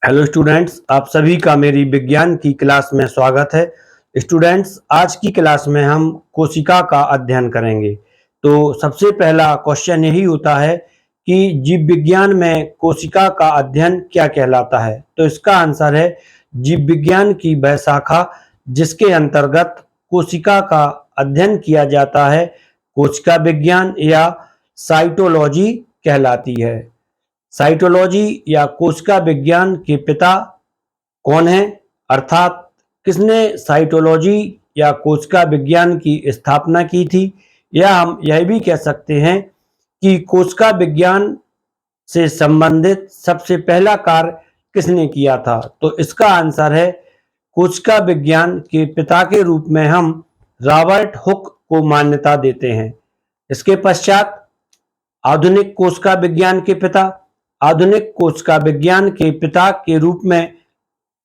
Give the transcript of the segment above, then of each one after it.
Hello students, आप सभी का मेरी विज्ञान की क्लास में स्वागत है। स्टूडेंट्स, आज की क्लास में हम कोशिका का अध्ययन करेंगे। तो सबसे पहला क्वेश्चन यही होता है कि जीव विज्ञान में कोशिका का अध्ययन क्या कहलाता है। तो इसका आंसर है जीव विज्ञान की वह शाखा जिसके अंतर्गत कोशिका का अध्ययन किया जाता है, कोशिका विज्ञान या साइटोलॉजी कहलाती है। साइटोलॉजी या कोशिका विज्ञान के पिता कौन है, अर्थात किसने साइटोलॉजी या कोशिका विज्ञान की स्थापना की थी, या हम यह भी कह सकते हैं कि कोशिका विज्ञान से संबंधित सबसे पहला कार्य किसने किया था। तो इसका आंसर है कोशिका विज्ञान के पिता के रूप में हम रॉबर्ट हुक को मान्यता देते हैं। इसके पश्चात आधुनिक कोशिका विज्ञान के पिता, आधुनिक कोशिका विज्ञान के पिता के रूप में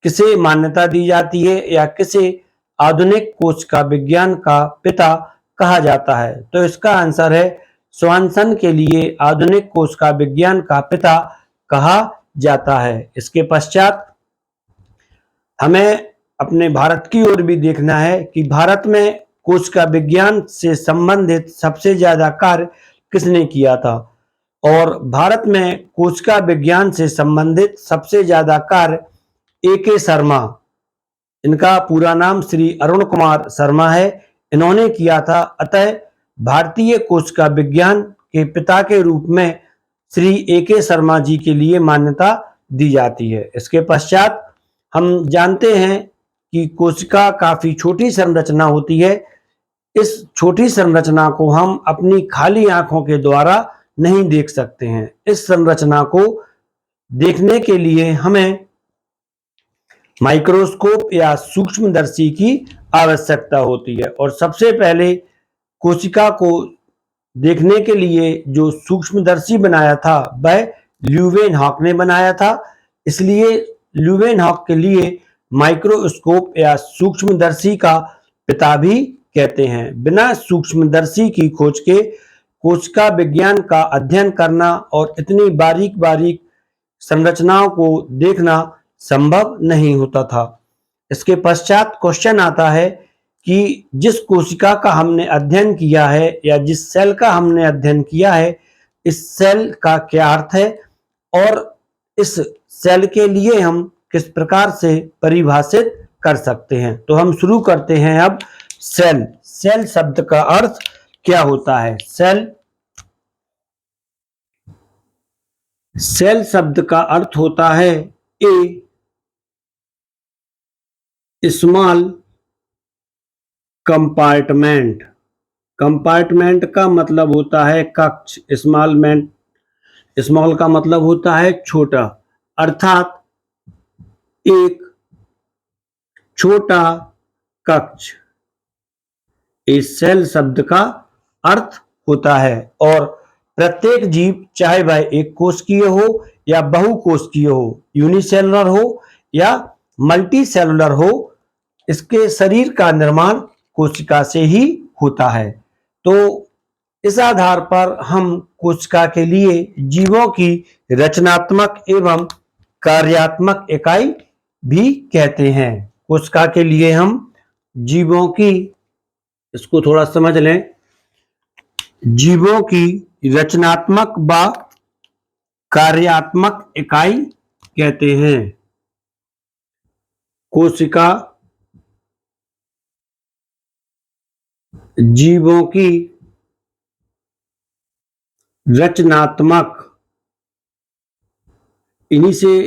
किसे मान्यता दी जाती है या किसे आधुनिक कोशिका विज्ञान का पिता कहा जाता है। तो इसका आंसर है स्वानसन के लिए आधुनिक कोशिका विज्ञान का पिता कहा जाता है। इसके पश्चात हमें अपने भारत की ओर भी देखना है कि भारत में कोशिका विज्ञान से संबंधित सबसे ज्यादा कार्य किसने किया था। और भारत में कोशिका विज्ञान से संबंधित सबसे ज्यादा कार्य A.K. शर्मा, इनका पूरा नाम श्री अरुण कुमार शर्मा है, इन्होंने किया था। अतः भारतीय कोशिका विज्ञान के पिता के रूप में श्री A.K. शर्मा जी के लिए मान्यता दी जाती है। इसके पश्चात हम जानते हैं कि कोशिका काफी छोटी संरचना होती है। इस छोटी संरचना को हम अपनी खाली आंखों के द्वारा नहीं देख सकते हैं। इस संरचना को देखने के लिए हमें माइक्रोस्कोप या सूक्ष्मदर्शी की आवश्यकता होती है। और सबसे पहले कोशिका को देखने के लिए जो सूक्ष्मदर्शी बनाया था वह ल्यूवेनहॉक ने बनाया था। इसलिए ल्यूवेनहॉक के लिए माइक्रोस्कोप या सूक्ष्मदर्शी का पिता भी कहते हैं। बिना सूक्ष्मदर्शी की खोज के कोशिका विज्ञान का अध्ययन करना और इतनी बारीक बारीक संरचनाओं को देखना संभव नहीं होता था। इसके पश्चात क्वेश्चन आता है कि जिस कोशिका का हमने अध्ययन किया है या जिस सेल का हमने अध्ययन किया है, इस सेल का क्या अर्थ है और इस सेल के लिए हम किस प्रकार से परिभाषित कर सकते हैं। तो हम शुरू करते हैं अब सेल। सेल शब्द का अर्थ क्या होता है। सेल शब्द का अर्थ होता है ए स्मॉल कंपार्टमेंट। कंपार्टमेंट का मतलब होता है कक्ष। स्मॉल का मतलब होता है छोटा, अर्थात एक छोटा कक्ष इस सेल शब्द का अर्थ होता है। और प्रत्येक जीव, चाहे वह एक कोशिकीय हो या बहुकोशिकीय हो, यूनिसेलुलर हो या मल्टी सेलुलर हो, इसके शरीर का निर्माण कोशिका से ही होता है। तो इस आधार पर हम कोशिका के लिए जीवों की रचनात्मक एवं कार्यात्मक इकाई भी कहते हैं। कोशिका के लिए हम जीवों की, इसको थोड़ा समझ लें, जीवों की रचनात्मक व कार्यात्मक इकाई कहते हैं। कोशिका जीवों की रचनात्मक, इन्हीं से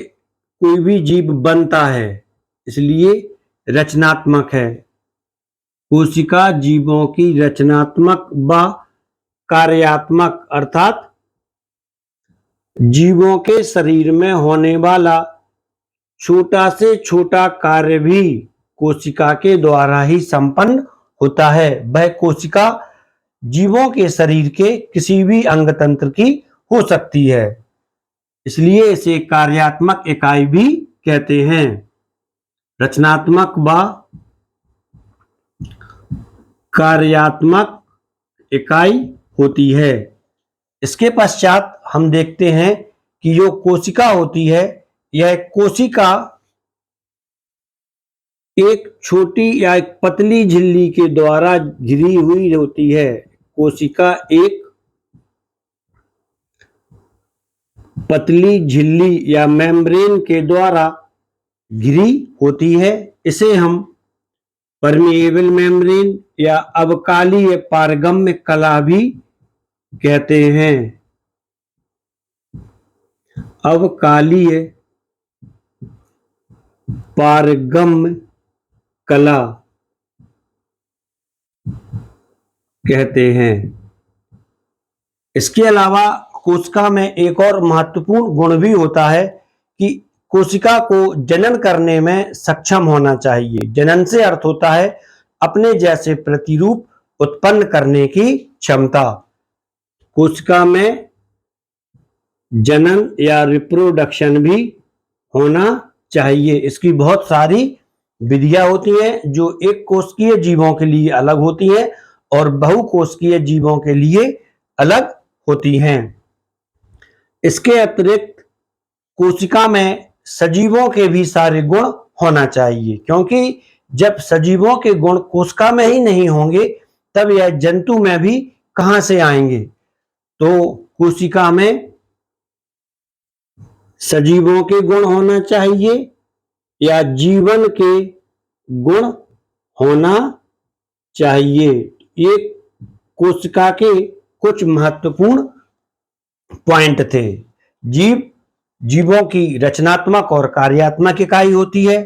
कोई भी जीव बनता है, इसलिए रचनात्मक है। कोशिका जीवों की रचनात्मक व कार्यात्मक, अर्थात जीवों के शरीर में होने वाला छोटा से छोटा कार्य भी कोशिका के द्वारा ही संपन्न होता है। वह कोशिका जीवों के शरीर के किसी भी अंग तंत्र की हो सकती है, इसलिए इसे कार्यात्मक इकाई भी कहते हैं। रचनात्मक व कार्यात्मक इकाई होती है। इसके पश्चात हम देखते हैं कि जो कोशिका होती है यह कोशिका एक छोटी या एक पतली झिल्ली के द्वारा घिरी हुई होती है। कोशिका एक पतली झिल्ली या मेम्ब्रेन के द्वारा घिरी होती है। इसे हम परमिएबल मेम्ब्रेन या अवकालीय पारगम्य कला भी कहते हैं। अवकालीय पारगम्य कला कहते हैं। इसके अलावा कोशिका में एक और महत्वपूर्ण गुण भी होता है कि कोशिका को जनन करने में सक्षम होना चाहिए। जनन से अर्थ होता है अपने जैसे प्रतिरूप उत्पन्न करने की क्षमता। कोशिका में जनन या रिप्रोडक्शन भी होना चाहिए। इसकी बहुत सारी विधियां होती हैं जो एक कोशिकीय जीवों के लिए अलग होती हैं और बहुकोशिकीय जीवों के लिए अलग होती हैं। इसके अतिरिक्त कोशिका में सजीवों के भी सारे गुण होना चाहिए, क्योंकि जब सजीवों के गुण कोशिका में ही नहीं होंगे तब यह जंतु में भी कहां से आएंगे। तो कोशिका में सजीवों के गुण होना चाहिए या जीवन के गुण होना चाहिए। ये कोशिका के कुछ महत्वपूर्ण पॉइंट थे। जीवों की रचनात्मक और कार्यात्मक इकाई होती है।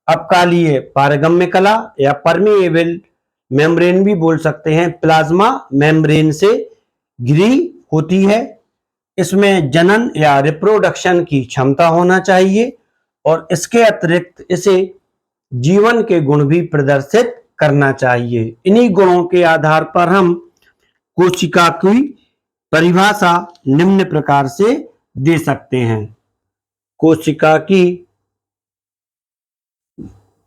अपकालीय पारगम्य कला या परमिएबल मेम्ब्रेन भी बोल सकते हैं, प्लाज्मा मेम्ब्रेन से घिरी होती है। इसमें जनन या रिप्रोडक्शन की क्षमता होना चाहिए और इसके अतिरिक्त इसे जीवन के गुण भी प्रदर्शित करना चाहिए। इन्हीं गुणों के आधार पर हम कोशिका की परिभाषा निम्न प्रकार से दे सकते हैं। कोशिका की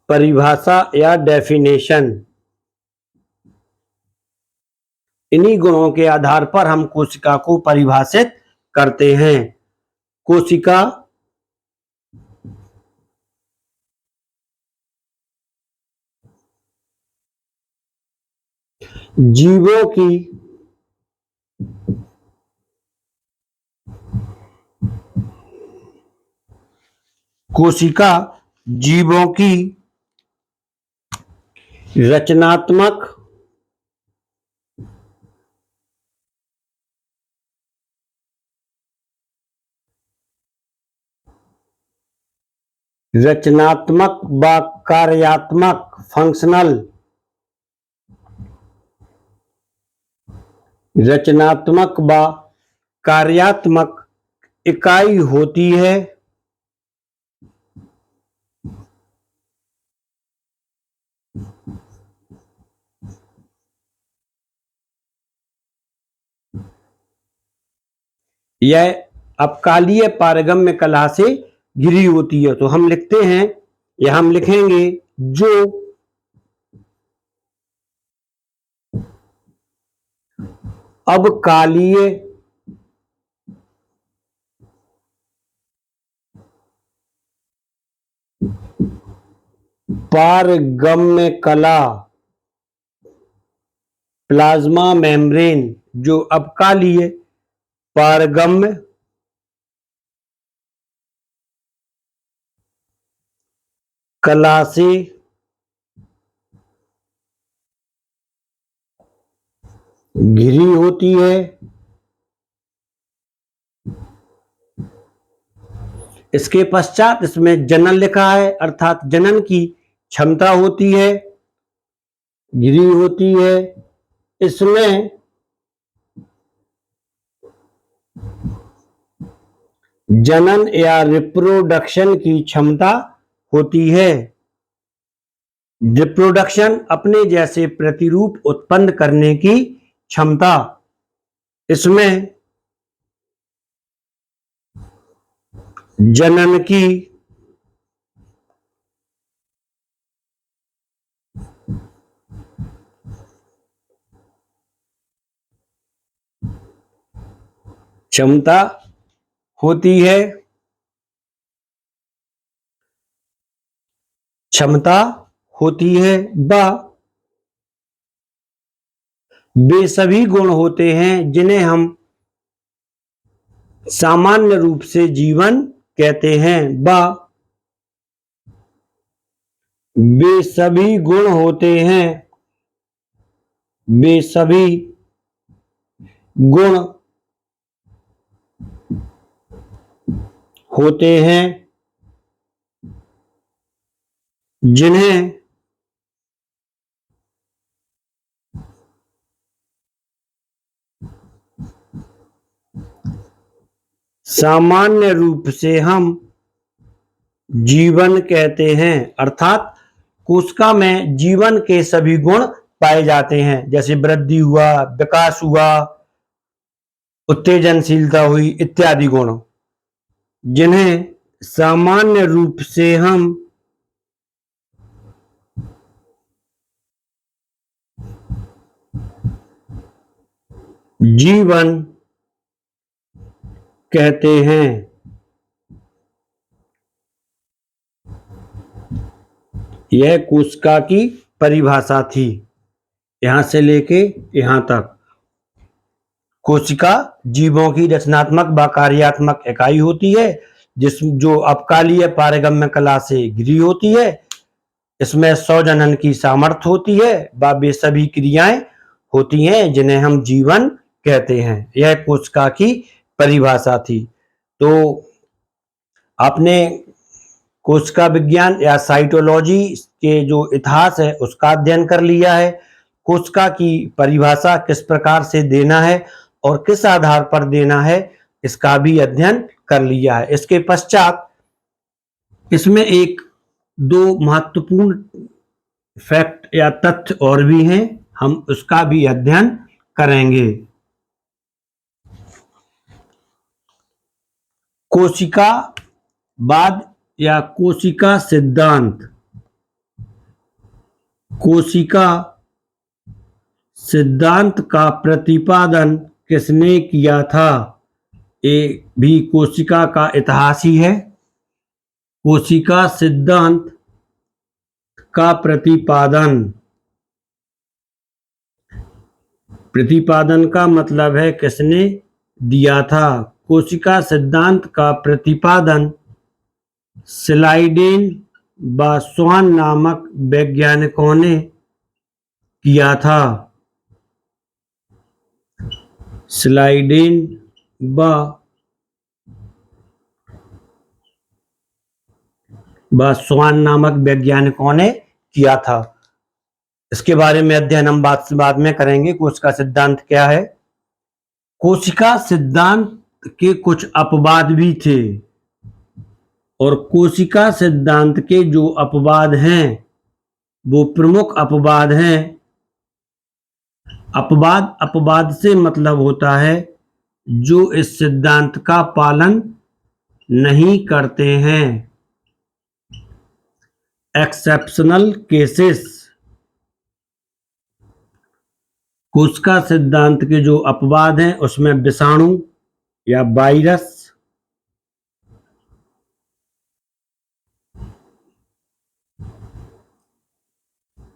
परिभाषा या डेफिनेशन। इन्हीं गुणों के आधार पर हम कोशिका को परिभाषित करते हैं। कोशिका जीवों की कोशिका जीवों की रचनात्मक व कार्यात्मक फंक्शनल रचनात्मक व कार्यात्मक इकाई होती है। यह अपकालीय पारगम्य कला से घिरी होती है। तो हम लिखते हैं या हम लिखेंगे जो अपकालीय पारगम्य कला प्लाज्मा मेम्ब्रेन, जो अपकालीय पारगम्य कला से घिरी होती है। इसके पश्चात इसमें जनन लिखा है, अर्थात जनन की क्षमता होती है, घिरी होती है। इसमें जनन या रिप्रोडक्शन की क्षमता होती है। रिप्रोडक्शन अपने जैसे प्रतिरूप उत्पन्न करने की क्षमता। इसमें जनन की क्षमता होती है। क्षमता होती है। ब, वे सभी गुण होते हैं जिन्हें हम सामान्य रूप से जीवन कहते हैं। ब, वे सभी गुण होते हैं, वे सभी गुण होते हैं जिन्हें सामान्य रूप से हम जीवन कहते हैं। अर्थात कोशिका में जीवन के सभी गुण पाए जाते हैं, जैसे वृद्धि हुआ, विकास हुआ, उत्तेजनशीलता हुई इत्यादि गुण, जिन्हें सामान्य रूप से हम जीवन कहते हैं। यह कोशिका की परिभाषा थी, यहां से लेके यहां तक। कोशिका जीवों की रचनात्मक व कार्यात्मक इकाई होती है, जो अपकालीय पारगम्य कला से घिरी होती है। इसमें स्वजनन की सामर्थ्य होती है व वे सभी क्रियाएं होती हैं जिन्हें हम जीवन कहते हैं। यह कोशिका की परिभाषा थी। तो आपने कोशिका विज्ञान या साइटोलॉजी के जो इतिहास है उसका अध्ययन कर लिया है। कोशिका की परिभाषा किस प्रकार से देना है और किस आधार पर देना है, इसका भी अध्ययन कर लिया है। इसके पश्चात इसमें एक दो महत्वपूर्ण फैक्ट या तथ्य और भी हैं, हम उसका भी अध्ययन करेंगे। कोशिकावाद या कोशिका सिद्धांत। कोशिका सिद्धांत का प्रतिपादन किसने किया था? ये भी कोशिका का इतिहास ही है। कोशिका सिद्धांत का प्रतिपादन का मतलब है किसने दिया था। कोशिका सिद्धांत का प्रतिपादन स्लाइडेन व स्वान नामक वैज्ञानिकों ने किया था। स्लाइडेन व स्वान नामक वैज्ञानिकों ने किया था। इसके बारे में अध्ययन हम बाद में करेंगे। कोशिका सिद्धांत क्या है? कोशिका सिद्धांत के कुछ अपवाद भी थे, और कोशिका सिद्धांत के जो अपवाद हैं वो प्रमुख अपवाद हैं। अपवाद से मतलब होता है जो इस सिद्धांत का पालन नहीं करते हैं। Exceptional cases. कोशिका सिद्धांत के जो अपवाद हैं उसमें विषाणु या वायरस,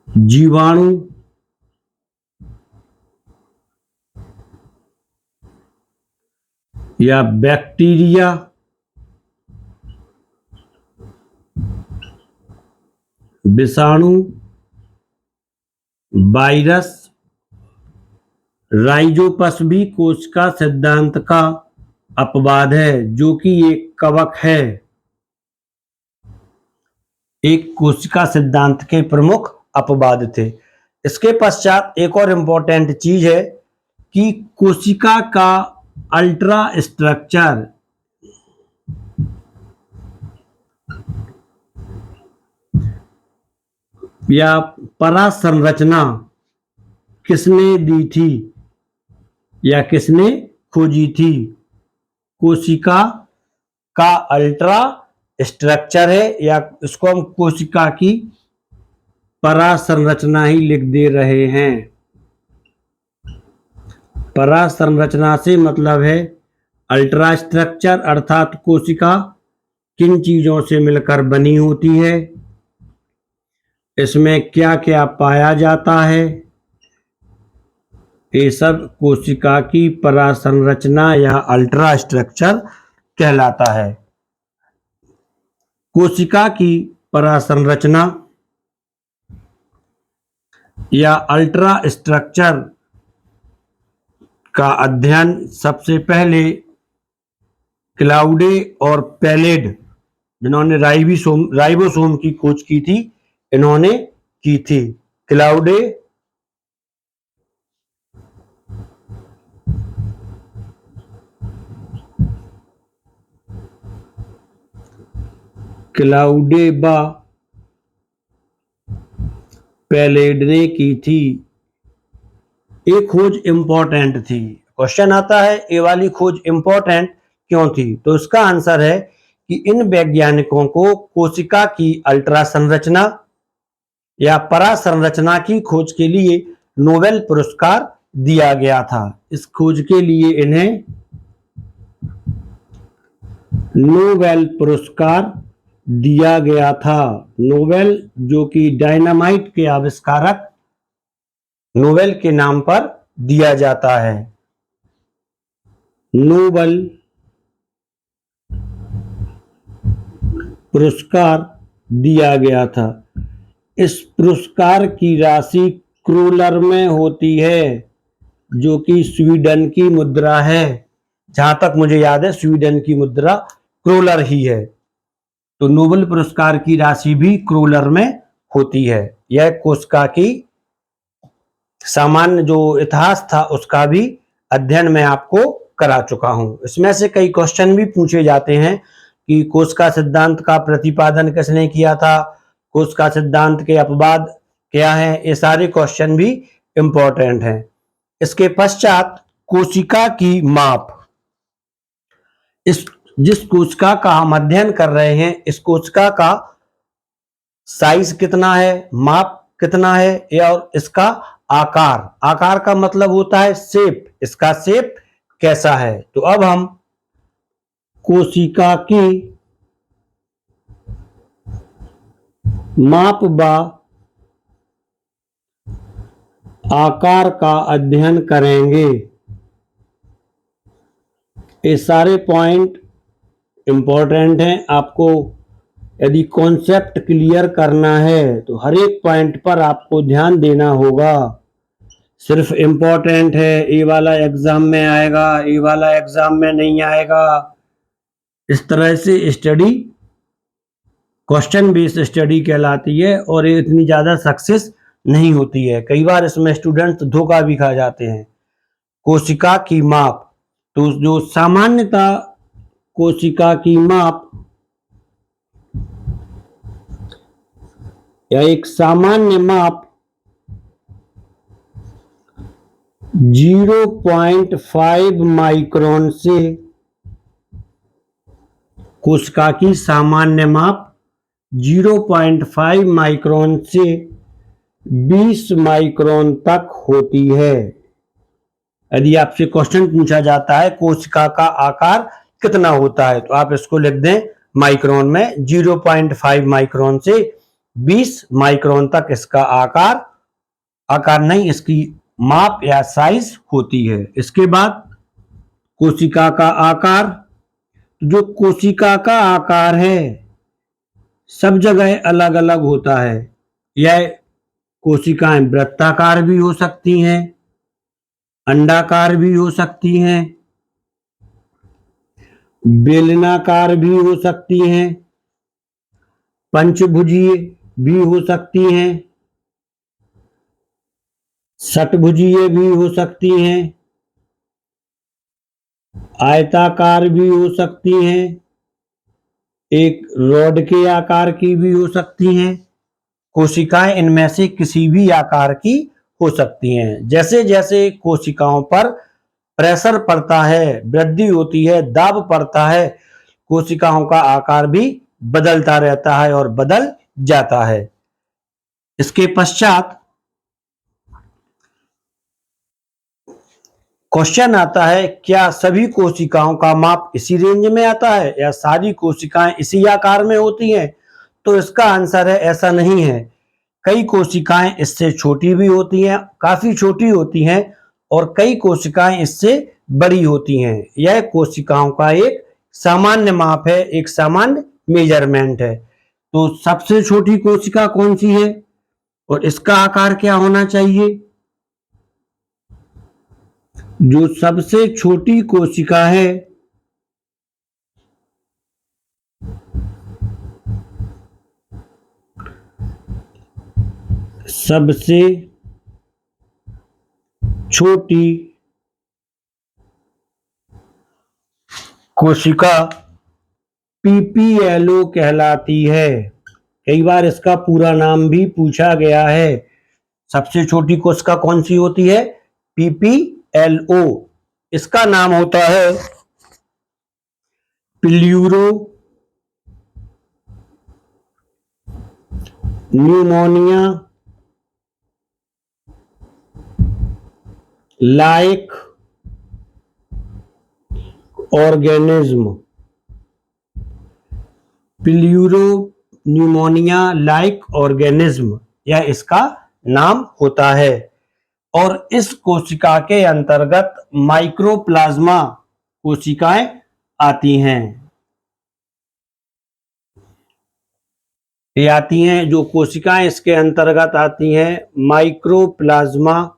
जीवाणु, या बैक्टीरिया, विषाणु, वायरस, राइजोपस भी कोशिका सिद्धांत का अपवाद है, जो कि एक कवक है। एक कोशिका सिद्धांत के प्रमुख अपवाद थे। इसके पश्चात एक और इम्पोर्टेंट चीज है कि कोशिका का अल्ट्रा स्ट्रक्चर या परासंरचना किसने दी थी या किसने खोजी थी? कोशिका का अल्ट्रा स्ट्रक्चर है, या इसको हम कोशिका की परासंरचना ही लिख दे रहे हैं। परासंरचना से मतलब है अल्ट्रा स्ट्रक्चर, अर्थात कोशिका किन चीजों से मिलकर बनी होती है। इसमें क्या क्या पाया जाता है? ये सब कोशिका की परासंरचना या अल्ट्रा स्ट्रक्चर कहलाता है। कोशिका की परासंरचना या अल्ट्रा स्ट्रक्चर का अध्ययन सबसे पहले क्लाउडे और पैलेड, जिन्होंने राइबोसोम की खोज की थी, इन्होंने की थी। क्लाउडे क्लाउडेबा पैलेड ने की थी। ये खोज इंपॉर्टेंट थी। क्वेश्चन आता है ये वाली खोज इंपॉर्टेंट क्यों थी? तो इसका आंसर है कि इन वैज्ञानिकों को कोशिका की अल्ट्रा संरचना या परासंरचना की खोज के लिए नोबेल पुरस्कार दिया गया था। इस खोज के लिए इन्हें नोबेल पुरस्कार दिया गया था। नोबेल, जो कि डायनामाइट के आविष्कारक नोबेल के नाम पर दिया जाता है। नोबेल पुरस्कार दिया गया था। इस पुरस्कार की राशि क्रोलर में होती है, जो कि स्वीडन की मुद्रा है। जहां तक मुझे याद है स्वीडन की मुद्रा क्रोलर ही है। तो नोबेल पुरस्कार की राशि भी क्रोलर में होती है। यह कोशिका की सामान्य जो इतिहास था उसका भी अध्ययन मैं आपको करा चुका हूं। इसमें से कई क्वेश्चन भी पूछे जाते हैं कि कोशिका सिद्धांत का प्रतिपादन किसने किया था, कोशिका सिद्धांत के अपवाद क्या हैं, ये सारे क्वेश्चन भी इंपॉर्टेंट हैं। इसके पश्चात कोशिका की माप। इस जिस कोशिका का हम अध्ययन कर रहे हैं, इस कोशिका का साइज कितना है, माप कितना है, और इसका आकार। आकार का मतलब होता है शेप, इसका शेप कैसा है। तो अब हम कोशिका की माप व आकार का अध्ययन करेंगे। ये सारे पॉइंट इंपॉर्टेंट हैं। आपको यदि कॉन्सेप्ट क्लियर करना है तो हर एक पॉइंट पर आपको ध्यान देना होगा। सिर्फ इंपॉर्टेंट है, ये वाला एग्जाम में आएगा, ये वाला एग्जाम में नहीं आएगा, इस तरह से स्टडी क्वेश्चन बेस्ड स्टडी कहलाती है और ये इतनी ज़्यादा सक्सेस नहीं होती है। कई बार इसमें स्टूडेंट धोखा भी खा जाते हैं। कोशिका की माप, तो जो सामान्यतः कोशिका की माप या एक सामान्य माप 0.5 माइक्रोन से, कोशिका की सामान्य माप 0.5 माइक्रोन से 20 माइक्रोन तक होती है। यदि आपसे क्वेश्चन पूछा जाता है कोशिका का आकार कितना होता है, तो आप इसको लिख दें माइक्रोन में। 0.5 माइक्रोन से 20 माइक्रोन तक इसका आकार नहीं, इसकी माप या साइज होती है। इसके बाद कोशिका का आकार। जो कोशिका का आकार है सब जगह अलग अलग होता है। यह कोशिकाएं वृत्ताकार भी हो सकती हैं, अंडाकार भी हो सकती हैं, बेलनाकार भी हो सकती हैं, पंचभुजीय भी हो सकती हैं, षटभुजीय भी हो सकती हैं, आयताकार भी हो सकती हैं, एक रॉड के आकार की भी हो सकती हैं। कोशिकाएं इनमें से किसी भी आकार की हो सकती हैं। जैसे जैसे कोशिकाओं पर प्रेशर पड़ता है, वृद्धि होती है, दाब पड़ता है, कोशिकाओं का आकार भी बदलता रहता है और बदल जाता है। इसके पश्चात क्वेश्चन आता है, क्या सभी कोशिकाओं का माप इसी रेंज में आता है या सारी कोशिकाएं इसी आकार में होती हैं? तो इसका आंसर है ऐसा नहीं है। कई कोशिकाएं इससे छोटी भी होती हैं, काफी छोटी होती हैं, और कई कोशिकाएं इससे बड़ी होती हैं। यह कोशिकाओं का एक सामान्य माप है, एक सामान्य मेजरमेंट है। तो सबसे छोटी कोशिका कौन सी है और इसका आकार क्या होना चाहिए? जो सबसे छोटी कोशिका है सबसे छोटी कोशिका पीपीएलओ कहलाती है। कई बार इसका पूरा नाम भी पूछा गया है। सबसे छोटी कोशिका कौन सी होती है? पीपीएलओ। इसका नाम होता है pleuro pneumonia like organism. Pleuro pneumonia like organism, यह इसका नाम होता है। और इस कोशिका के अंतर्गत माइक्रोप्लाज्मा कोशिकाएं आती हैं। ये आती हैं, जो कोशिकाएं इसके अंतर्गत आती हैं, माइक्रोप्लाज्मा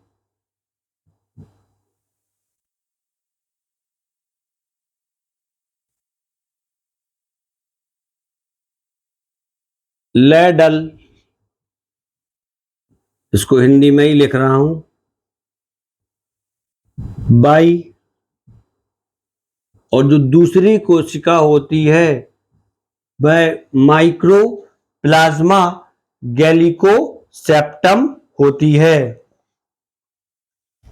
लेडल, इसको हिंदी में ही लिख रहा हूं, बाई, और जो दूसरी कोशिका होती है वह माइक्रोप्लाज्मा गैलिकोसेप्टम होती है।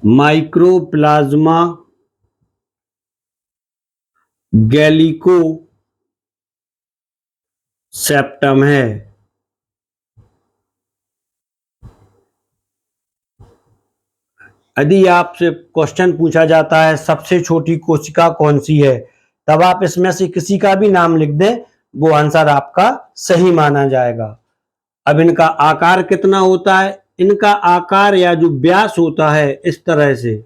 माइक्रोप्लाज्मा गैलिकोसेप्टम है। यदि आपसे क्वेश्चन पूछा जाता है सबसे छोटी कोशिका कौन सी है, तब आप इसमें से किसी का भी नाम लिख दें, वो आंसर आपका सही माना जाएगा। अब इनका आकार कितना होता है? इनका आकार या जो व्यास होता है, इस तरह से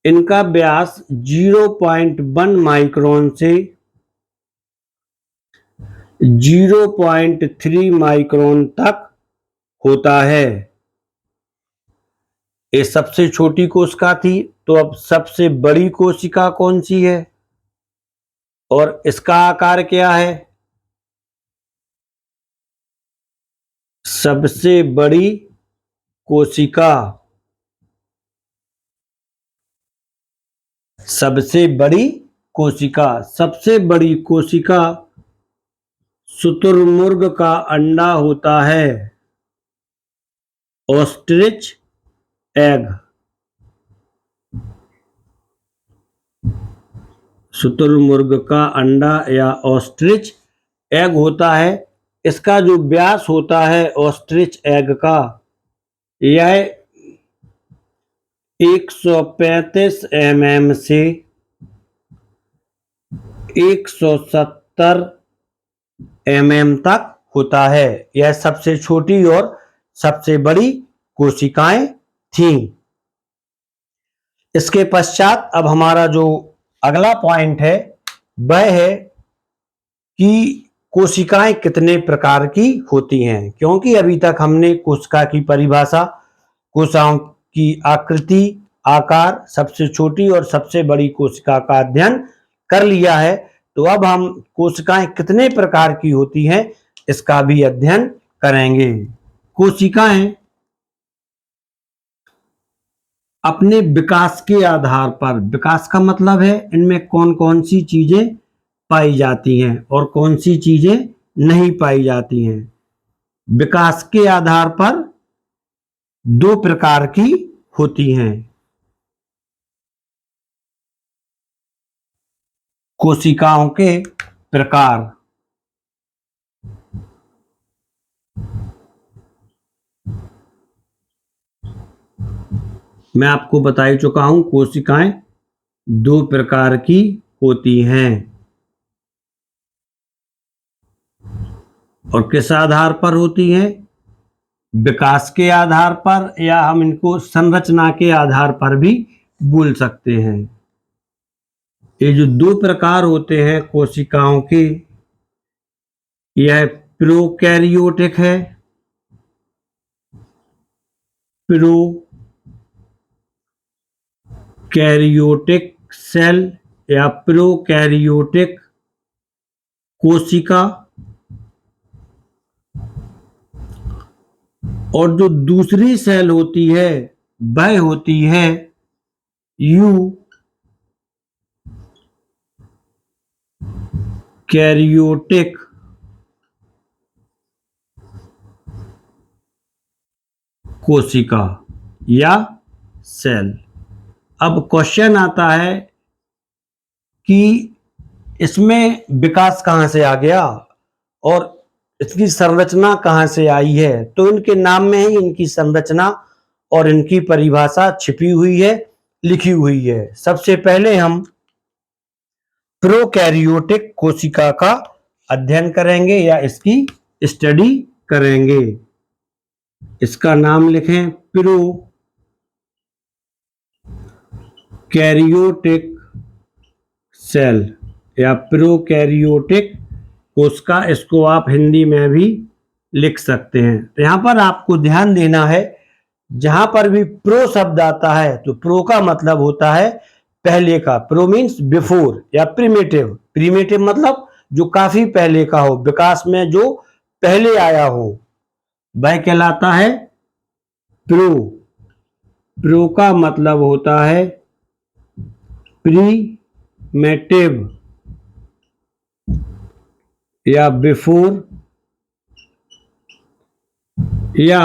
इनका व्यास 0.1 माइक्रोन से 0.3 माइक्रोन तक होता है। ये सबसे छोटी कोशिका थी, तो अब सबसे बड़ी कोशिका कौन सी है और इसका आकार क्या है? सबसे बड़ी कोशिका, सबसे बड़ी कोशिका, सबसे बड़ी कोशिका शुतुरमुर्ग का अंडा होता है, ऑस्ट्रिच एग। शुतुरमुर्ग का अंडा या ऑस्ट्रिच एग होता है। इसका जो व्यास होता है ऑस्ट्रिच एग का, यह 135 mm से 170 mm तक होता है। यह सबसे छोटी और सबसे बड़ी कोशिकाएं थीं। इसके पश्चात अब हमारा जो अगला पॉइंट है वह है कि कोशिकाएं कितने प्रकार की होती हैं, क्योंकि अभी तक हमने कोशिका की परिभाषा, कोशिकाओं की आकृति, आकार, सबसे छोटी और सबसे बड़ी कोशिका का अध्ययन कर लिया है। तो अब हम कोशिकाएं कितने प्रकार की होती हैं इसका भी अध्ययन करेंगे। कोशिकाएं अपने विकास के आधार पर, विकास का मतलब है इनमें कौन कौन सी चीजें पाई जाती हैं और कौन सी चीजें नहीं पाई जाती हैं। विकास के आधार पर दो प्रकार की होती हैं। कोशिकाओं के प्रकार, मैं आपको बता ही चुका हूं, कोशिकाएं दो प्रकार की होती हैं। और किस आधार पर होती हैं? विकास के आधार पर, या हम इनको संरचना के आधार पर भी बोल सकते हैं। ये जो दो प्रकार होते हैं कोशिकाओं के, यह प्रोकैरियोटिक है, प्रोकैरियोटिक सेल या प्रोकैरियोटिक कोशिका, और जो दूसरी सेल होती है वह होती है यूकैरियोटिक कोशिका या सेल। अब क्वेश्चन आता है कि इसमें विकास कहां से आ गया और इसकी संरचना कहां से आई है। तो इनके नाम में ही इनकी संरचना और इनकी परिभाषा छिपी हुई है, लिखी हुई है। सबसे पहले हम प्रोकैरियोटिक कोशिका का अध्ययन करेंगे या इसकी स्टडी करेंगे। इसका नाम लिखें प्रोकैरियोटिक सेल या प्रोकैरियोटिक कोशिका, इसको आप हिंदी में भी लिख सकते हैं। तो यहां पर आपको ध्यान देना है, जहां पर भी प्रो शब्द आता है तो प्रो का मतलब होता है पहले का। प्रो मीन्स बिफोर या प्रिमिटिव। प्रिमिटिव मतलब जो काफी पहले का हो, विकास में जो पहले आया हो, वह कहलाता है प्रो। प्रो का मतलब होता है प्रीमेटिव या बिफोर, या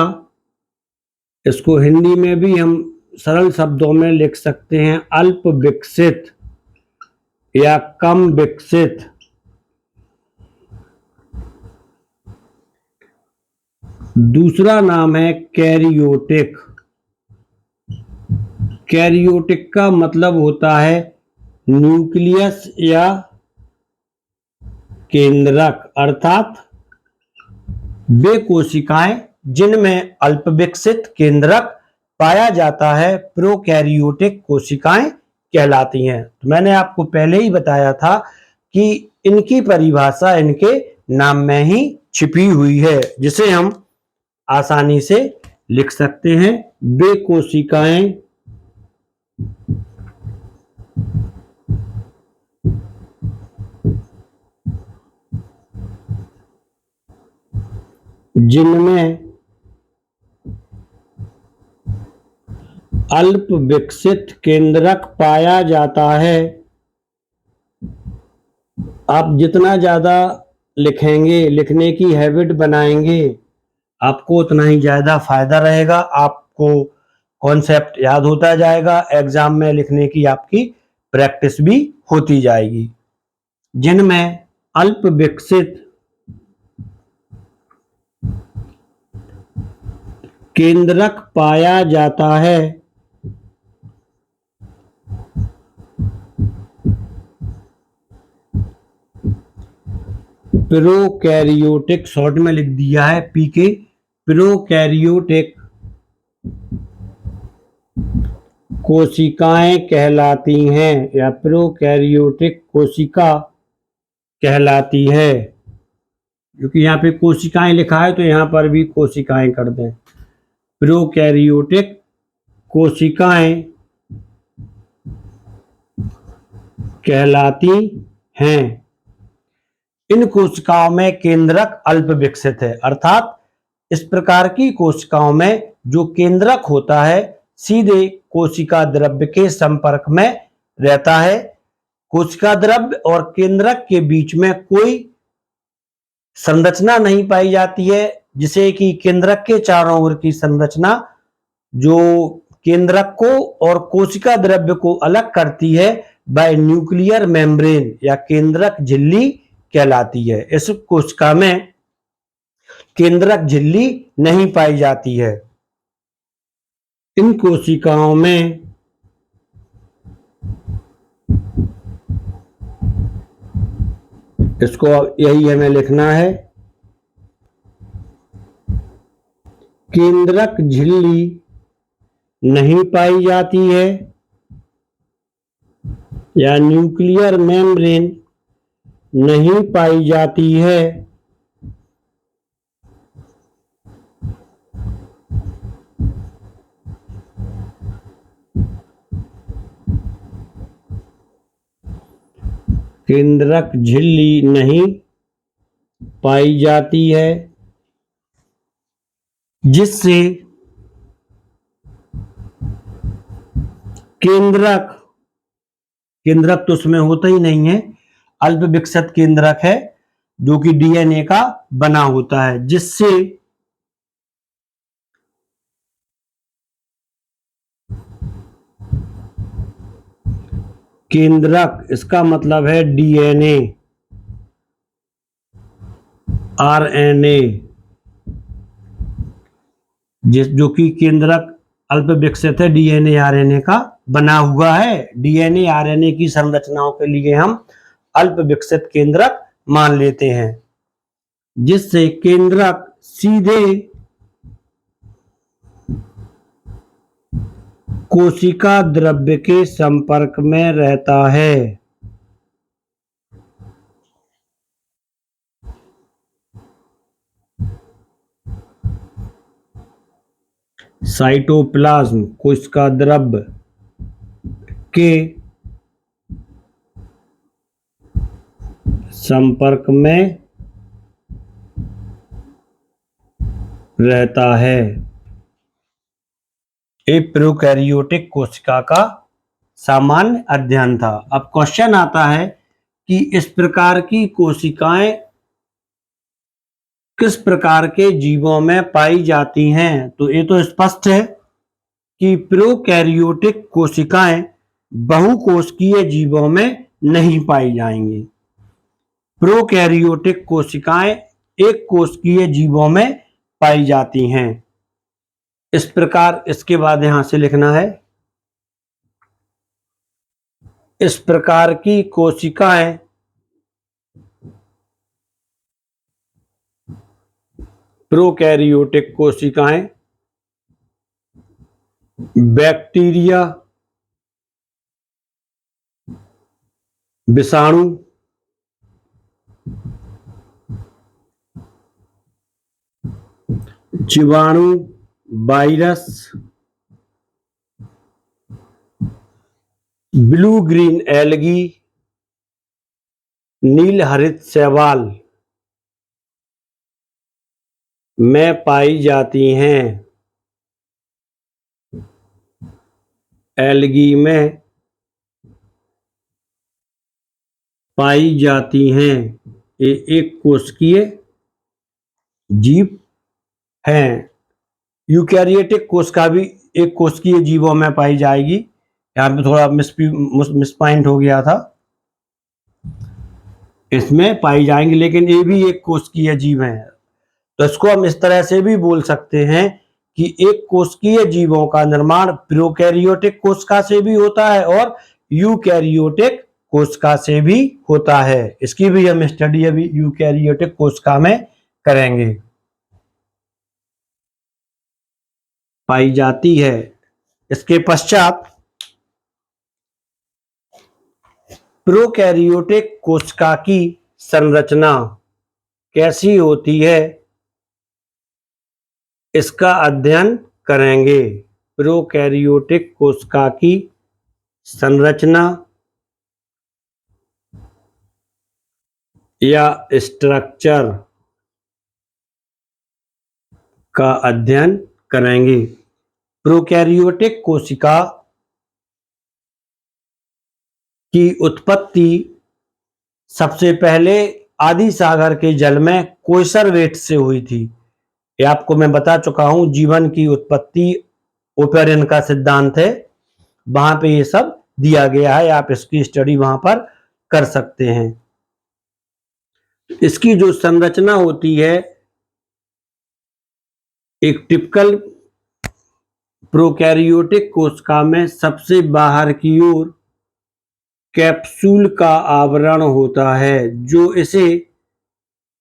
इसको हिंदी में भी हम सरल शब्दों में लिख सकते हैं अल्प विकसित या कम विकसित। दूसरा नाम है कैरियोटिक। कैरियोटिक का मतलब होता है न्यूक्लियस या केंद्रक, अर्थात वे कोशिकाएं जिनमें अल्प विकसित केंद्रक पाया जाता है प्रोकैरियोटिक कोशिकाएं कहलाती हैं। तो मैंने आपको पहले ही बताया था कि इनकी परिभाषा इनके नाम में ही छिपी हुई है, जिसे हम आसानी से लिख सकते हैं। वे कोशिकाएं जिनमें अल्प विकसित केंद्रक पाया जाता है। आप जितना ज्यादा लिखेंगे, लिखने की हैबिट बनाएंगे, आपको उतना ही ज्यादा फायदा रहेगा। आपको कॉन्सेप्ट याद होता जाएगा, एग्जाम में लिखने की आपकी प्रैक्टिस भी होती जाएगी। जिनमें अल्प विकसित केंद्रक पाया जाता है, प्रोकैरियोटिक, शॉर्ट में लिख दिया है पीके, प्रोकैरियोटिक कोशिकाएं कहलाती हैं या प्रोकैरियोटिक कोशिका कहलाती है। क्योंकि यहाँ पे कोशिकाएं लिखा है तो यहाँ पर भी कोशिकाएं कर दें। प्रोकैरियोटिक कोशिकाएं कहलाती हैं। इन कोशिकाओं में केंद्रक अल्प विकसित है, अर्थात इस प्रकार की कोशिकाओं में जो केंद्रक होता है सीधे कोशिका द्रव्य के संपर्क में रहता है। कोशिका द्रव्य और केंद्रक के बीच में कोई संरचना नहीं पाई जाती है, जिसे कि केंद्रक के चारों ओर की संरचना जो केंद्रक को और कोशिका द्रव्य को अलग करती है वह न्यूक्लियर मेम्ब्रेन या केंद्रक झिल्ली कहलाती है। इस कोशिका में केंद्रक झिल्ली नहीं पाई जाती है। इन कोशिकाओं में इसको यही हमें लिखना है, केंद्रक झिल्ली नहीं पाई जाती है या न्यूक्लियर मेम्ब्रेन नहीं पाई जाती है। केंद्रक झिल्ली नहीं पाई जाती है जिससे केंद्रक तो उसमें होता ही नहीं है, अल्प विकसित केंद्रक है जो कि डीएनए का बना होता है, जिससे केंद्रक, इसका मतलब है डीएनए, आरएनए, जो कि केंद्रक अल्प विकसित है, डीएनए आरएनए का बना हुआ है। डीएनए आरएनए की संरचनाओं के लिए हम अल्प विकसित केंद्रक मान लेते हैं, जिससे केंद्रक सीधे कोशिका द्रव्य के संपर्क में रहता है। साइटोप्लाज्म कोशिका द्रव्य के संपर्क में रहता है। ये प्रोकैरियोटिक कोशिका का सामान्य अध्ययन था। अब क्वेश्चन आता है कि इस प्रकार की कोशिकाएं किस प्रकार के जीवों में पाई जाती हैं। तो ये तो स्पष्ट है कि प्रोकैरियोटिक कोशिकाएं बहुकोशिकीय जीवों में नहीं पाई जाएंगी। प्रोकैरियोटिक कोशिकाएं एक कोशिकीय जीवों में पाई जाती हैं। इस प्रकार, इसके बाद यहां से लिखना है, इस प्रकार की कोशिकाएं प्रोकैरियोटिक कोशिकाएं बैक्टीरिया, विषाणु, जीवाणु, वायरस, ब्लू ग्रीन एल्गी, नील हरित शैवाल में पाई जाती हैं। एल्गी में पाई जाती हैं। ये एक कोशिकीय जीव हैं। यूकैरियोटिक कोशिका भी एक कोशिकीय जीवों में पाई जाएगी। यहाँ पे थोड़ा मिसपॉइंट हो गया था, इसमें पाई जाएंगी, लेकिन ये भी एक कोशिकीय जीव है। तो इसको हम इस तरह से भी बोल सकते हैं कि एक कोशिकीय जीवों का निर्माण प्रोकैरियोटिक कोशिका से भी होता है और यूकैरियोटिक कोशिका से भी होता है। इसकी भी हम स्टडी अभी यूकैरियोटिक कोशिका में करेंगे। पाई जाती है। इसके पश्चात प्रोकैरियोटिक कोशिका की संरचना कैसी होती है, इसका अध्ययन करेंगे। प्रोकैरियोटिक कोशिका की संरचना या स्ट्रक्चर का अध्ययन करेंगे। प्रोकैरियोटिक कोशिका की उत्पत्ति सबसे पहले आदि सागर के जल में कोइसरवेट से हुई थी। ये आपको मैं बता चुका हूं। जीवन की उत्पत्ति ओपेरिन का सिद्धांत है, वहां पे ये सब दिया गया है, आप इसकी स्टडी वहां पर कर सकते हैं। इसकी जो संरचना होती है, एक टिपिकल प्रोकैरियोटिक कोशिका में सबसे बाहर की ओर कैप्सूल का आवरण होता है, जो इसे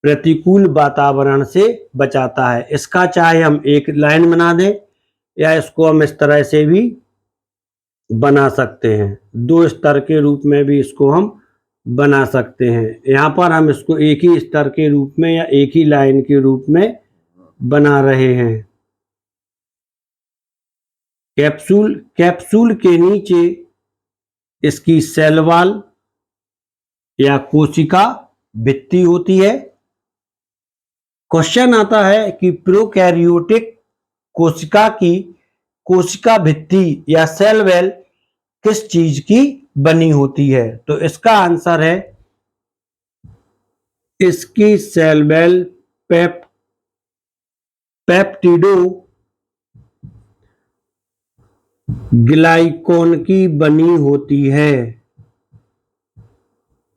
प्रतिकूल वातावरण से बचाता है। इसका चाहे हम एक लाइन बना दें या इसको हम इस तरह से भी बना सकते हैं, दो स्तर के रूप में भी इसको हम बना सकते हैं। यहाँ पर हम इसको एक ही स्तर के रूप में या एक ही लाइन के रूप में बना रहे हैं। कैप्सूल के नीचे इसकी सेल वॉल या कोशिका भित्ति होती है। क्वेश्चन आता है कि प्रोकैरियोटिक कोशिका की कोशिका भित्ति या सेल वॉल किस चीज की बनी होती है? तो इसका आंसर है इसकी सेल वॉल पेप्टिडो ग्लाइकोन की बनी होती है।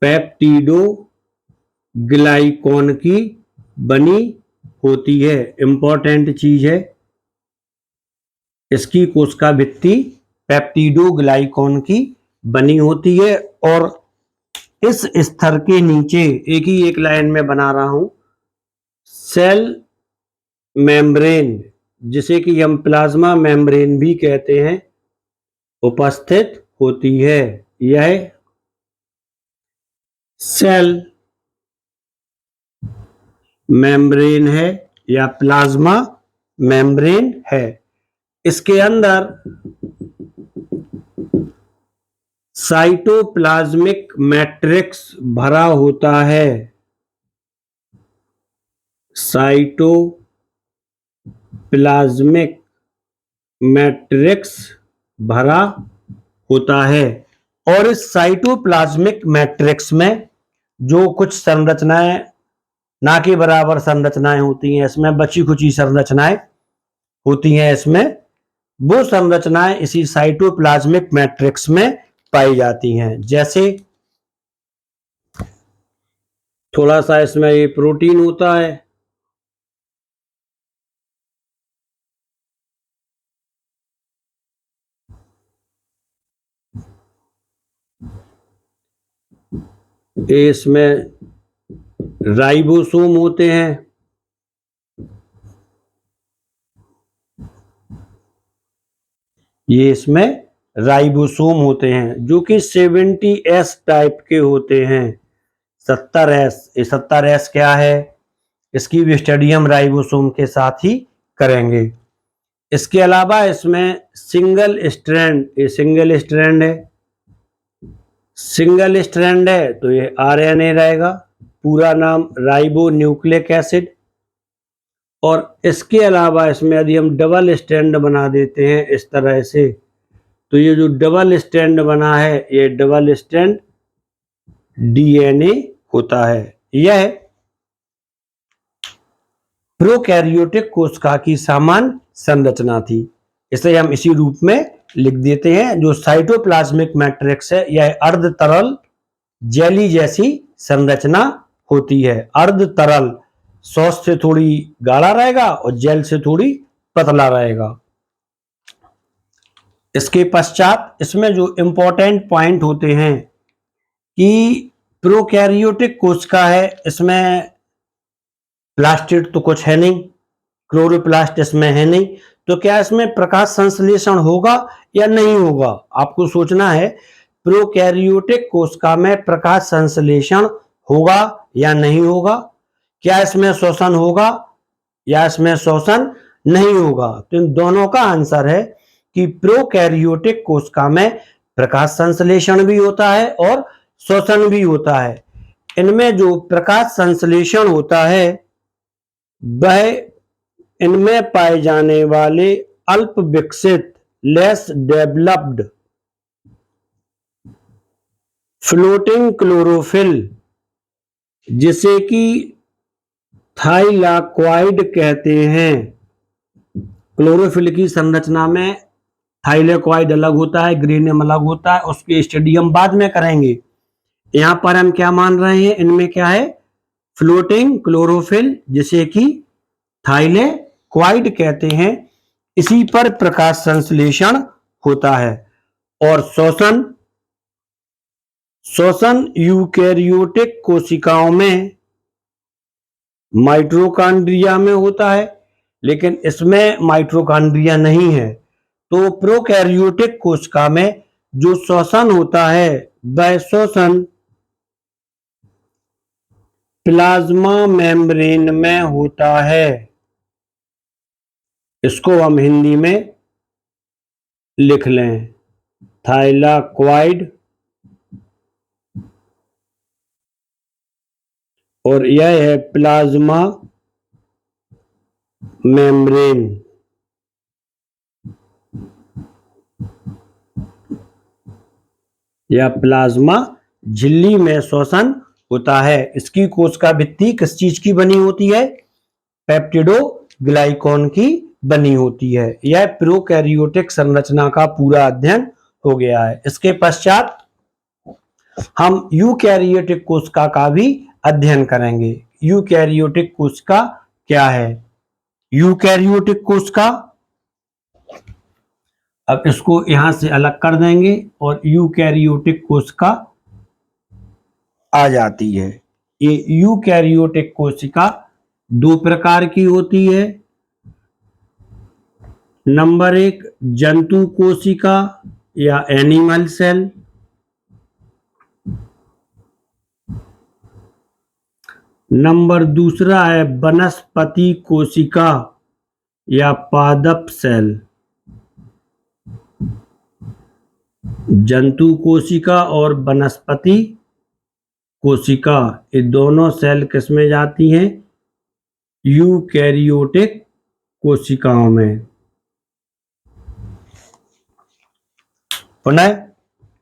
पेप्टिडो ग्लाइकोन की बनी होती है, इंपॉर्टेंट चीज है। इसकी कोशिका भित्ति पेप्टिडो ग्लाइकोन की बनी होती है। और इस स्तर के नीचे एक ही एक लाइन में बना रहा हूं, सेल मेम्ब्रेन, जिसे कि हम प्लाज्मा मेम्ब्रेन भी कहते हैं, उपस्थित होती है। यह सेल मेम्ब्रेन है या प्लाज्मा मेम्ब्रेन है। इसके अंदर साइटोप्लाज्मिक मैट्रिक्स भरा होता है। साइटोप्लाज्मिक मैट्रिक्स भरा होता है। और इस साइटोप्लाज्मिक मैट्रिक्स में जो कुछ संरचनाएं ना के बराबर संरचनाएं होती हैं, इसमें बची खुची संरचनाएं होती हैं, इसमें वो संरचनाएं इसी साइटोप्लाज्मिक मैट्रिक्स में पाई जाती हैं। जैसे थोड़ा सा इसमें ये प्रोटीन होता है, इसमें राइबोसोम होते हैं, ये इसमें राइबोसोम होते हैं जो कि 70S टाइप के होते हैं। 70S, ये 70S क्या है, इसकी भी स्टडी हम राइबोसोम के साथ ही करेंगे। इसके अलावा इसमें सिंगल स्ट्रैंड, ये सिंगल स्ट्रैंड है, सिंगल स्ट्रैंड है तो ये RNA रहेगा, पूरा नाम राइबो न्यूक्लिक एसिड। और इसके अलावा इसमें यदि हम डबल स्ट्रैंड बना देते हैं इस तरह से, तो ये जो डबल स्ट्रैंड बना है ये डबल स्ट्रैंड DNA होता है। यह प्रोकैरियोटिक कोशिका की सामान्य संरचना थी। इसे हम इसी रूप में लिख देते हैं। जो साइटोप्लाज्मिक मैट्रिक्स है यह अर्ध तरल जेली जैसी संरचना होती है। अर्ध तरल, सॉस से थोड़ी गाढ़ा रहेगा और जेल से थोड़ी पतला रहेगा। इसके पश्चात इसमें जो इंपॉर्टेंट पॉइंट होते हैं कि प्रोकैरियोटिक कोशिका है, इसमें प्लास्टिड तो कुछ है नहीं, क्लोरोप्लास्ट इसमें है नहीं, तो क्या इसमें प्रकाश संश्लेषण होगा या नहीं होगा? आपको सोचना है प्रोकैरियोटिक कोशिका में प्रकाश संश्लेषण होगा या नहीं होगा, क्या इसमें श्वसन होगा या इसमें श्वसन नहीं होगा? तो इन दोनों का आंसर है कि प्रोकैरियोटिक कोशिका में प्रकाश संश्लेषण भी होता है और श्वसन भी होता है। इनमें जो प्रकाश संश्लेषण होता है वह इनमें पाए जाने वाले अल्प विकसित लेस डेवलप्ड फ्लोटिंग क्लोरोफिल, जिसे कि थाइलाक्वाइड कहते हैं। क्लोरोफिल की संरचना में थाइलाक्वाइड अलग होता है, ग्रेनियम अलग होता है, उसकी स्टडी हम बाद में करेंगे। यहां पर हम क्या मान रहे हैं, इनमें क्या है, फ्लोटिंग क्लोरोफिल, जिसे कि थाइलाक्वाइड कहते हैं, इसी पर प्रकाश संश्लेषण होता है। और श्वसन यूकैरियोटिक कोशिकाओं में माइटोकॉन्ड्रिया में होता है, लेकिन इसमें माइटोकॉन्ड्रिया नहीं है। तो प्रोकैरियोटिक कोशिका में जो श्वसन होता है वह श्वसन प्लाज्मा मेम्ब्रेन में होता है। इसको हम हिंदी में लिख लें, थाइलाक्वाइड, और यह है प्लाज्मा मेम्ब्रेन। या प्लाज्मा झिल्ली में श्वसन होता है। इसकी कोशिका भित्ति किस चीज की बनी होती है? पेप्टिडोग्लाइकॉन की बनी होती है। यह प्रोकैरियोटिक संरचना का पूरा अध्ययन हो गया है। इसके पश्चात हम यूकैरियोटिक कोशिका का भी अध्ययन करेंगे। यूकैरियोटिक कोशिका क्या है? यूकैरियोटिक कोशिका, अब इसको यहां से अलग कर देंगे और यूकैरियोटिक कोशिका आ जाती है। ये यूकैरियोटिक कोशिका दो प्रकार की होती है। नंबर 1 जंतु कोशिका या एनिमल सेल, नंबर दूसरा है वनस्पति कोशिका या पादप सेल। जंतु कोशिका और वनस्पति कोशिका, ये दोनों सेल किस में जाती हैं? यूकैरियोटिक कोशिकाओं में। पुनः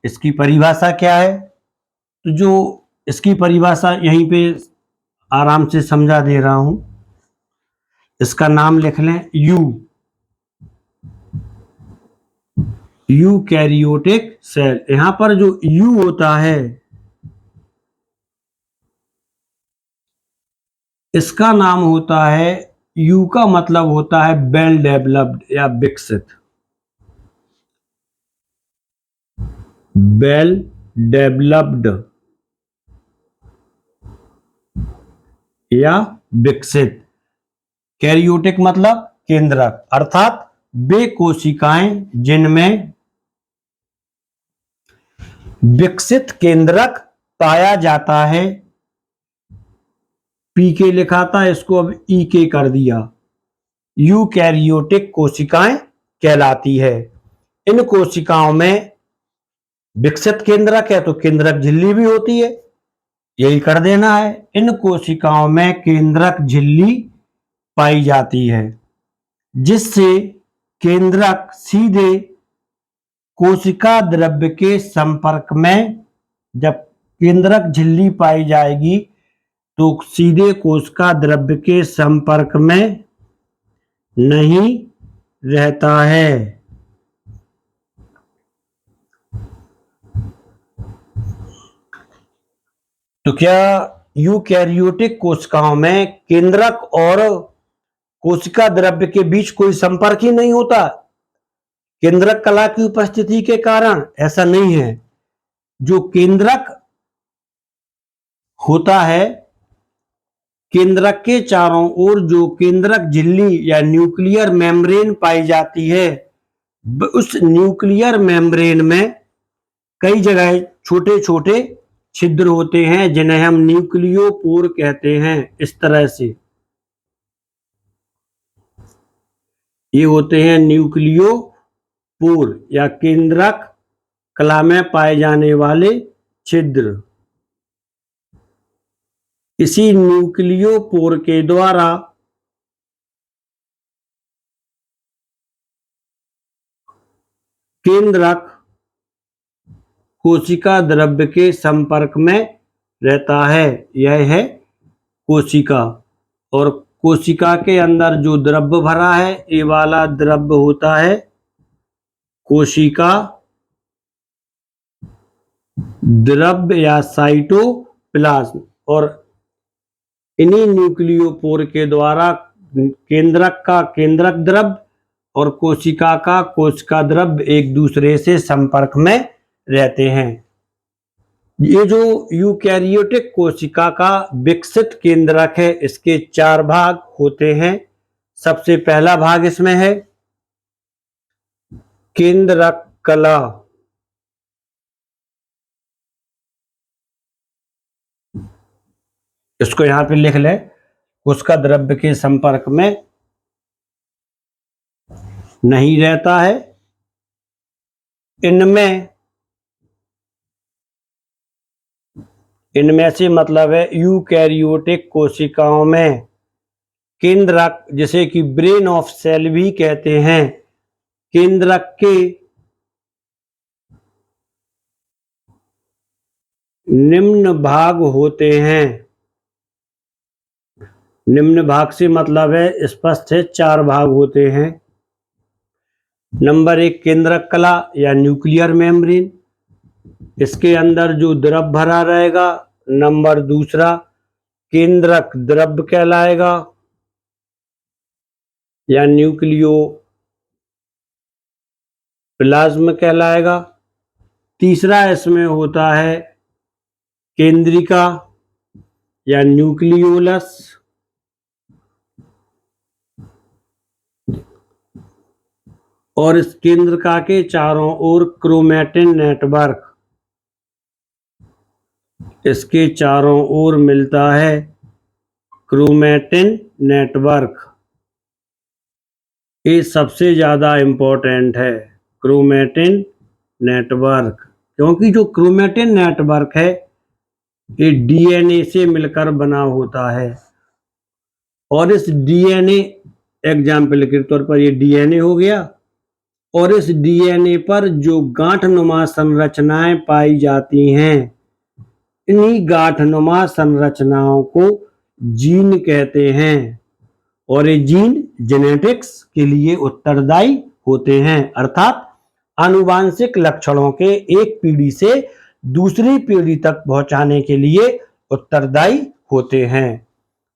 इसकी परिभाषा क्या है? तो जो इसकी परिभाषा यहीं पे आराम से समझा दे रहा हूं। इसका नाम लिख लें यूकैरियोटिक सेल। यहां पर जो यू होता है इसका नाम होता है, यू का मतलब होता है वेल डेवलप्ड या विकसित। वेल डेवलप्ड या विकसित। कैरियोटिक मतलब केंद्रक, अर्थात वे कोशिकाएं जिनमें विकसित केंद्रक पाया जाता है। पीके लिखा था, इसको अब ईके कर दिया। यूकैरियोटिक कोशिकाएं कहलाती है। इन कोशिकाओं में विकसित केंद्रक है तो केंद्रक झिल्ली भी होती है, यही कर देना है। इन कोशिकाओं में केंद्रक झिल्ली पाई जाती है, जिससे केंद्रक सीधे कोशिका द्रव्य के संपर्क में, जब केंद्रक झिल्ली पाई जाएगी तो सीधे कोशिका द्रव्य के संपर्क में नहीं रहता है। तो क्या यूकैरियोटिक कोशिकाओं में केंद्रक और कोशिका द्रव्य के बीच कोई संपर्क ही नहीं होता केंद्रक कला की उपस्थिति के कारण? ऐसा नहीं है। जो केंद्रक होता है, केंद्रक के चारों ओर जो केंद्रक झिल्ली या न्यूक्लियर मेम्ब्रेन पाई जाती है, उस न्यूक्लियर मेम्ब्रेन में कई जगह छोटे छोटे छिद्र होते हैं जिन्हें हम न्यूक्लियोपोर कहते हैं। इस तरह से ये होते हैं न्यूक्लियोपोर या केंद्रक कला में पाए जाने वाले छिद्र। इसी न्यूक्लियोपोर के द्वारा केंद्रक कोशिका द्रव्य के संपर्क में रहता है। यह है कोशिका, और कोशिका के अंदर जो द्रव्य भरा है, ये वाला द्रव्य होता है कोशिका द्रव्य या साइटोप्लाज्म। और इन्हीं न्यूक्लियोपोर के द्वारा केंद्रक का केंद्रक द्रव्य और कोशिका का कोशिका द्रव्य एक दूसरे से संपर्क में रहते हैं। ये जो यूकैरियोटिक कोशिका का विकसित केंद्रक है, इसके 4 भाग होते हैं। सबसे पहला भाग इसमें है केंद्रक कला। इसको यहां पे लिख लें, उसका द्रव्य के संपर्क में नहीं रहता है। इनमें से मतलब है यूकैरियोटिक कोशिकाओं में केंद्रक, जिसे कि ब्रेन ऑफ सेल भी कहते हैं, केंद्रक के निम्न भाग होते हैं। निम्न भाग से मतलब है स्पष्ट है, 4 भाग होते हैं। नंबर 1 केंद्रक कला या न्यूक्लियर मेम्ब्रेन, इसके अंदर जो द्रव भरा रहेगा। नंबर 2 केंद्रक द्रव कहलाएगा या न्यूक्लियो प्लाज्म कहलाएगा। तीसरा इसमें होता है केंद्रिका या न्यूक्लियोलस, और इस केंद्रिका के चारों ओर क्रोमैटिन नेटवर्क, इसके चारों ओर मिलता है क्रोमैटिन नेटवर्क। ये सबसे ज्यादा इंपॉर्टेंट है, क्रोमैटिन नेटवर्क, क्योंकि जो क्रोमैटिन नेटवर्क है ये डीएनए से मिलकर बना होता है। और इस डीएनए, एग्जाम्पल के तौर पर ये डीएनए हो गया, और इस डीएनए पर जो गांठनुमा संरचनाएं पाई जाती हैं, इन्हीं गांठनुमा संरचनाओं को जीन कहते हैं, और ये जीन जेनेटिक्स के लिए उत्तरदायी होते हैं, अर्थात आनुवांशिक लक्षणों के एक पीढ़ी से दूसरी पीढ़ी तक पहुंचाने के लिए उत्तरदायी होते हैं।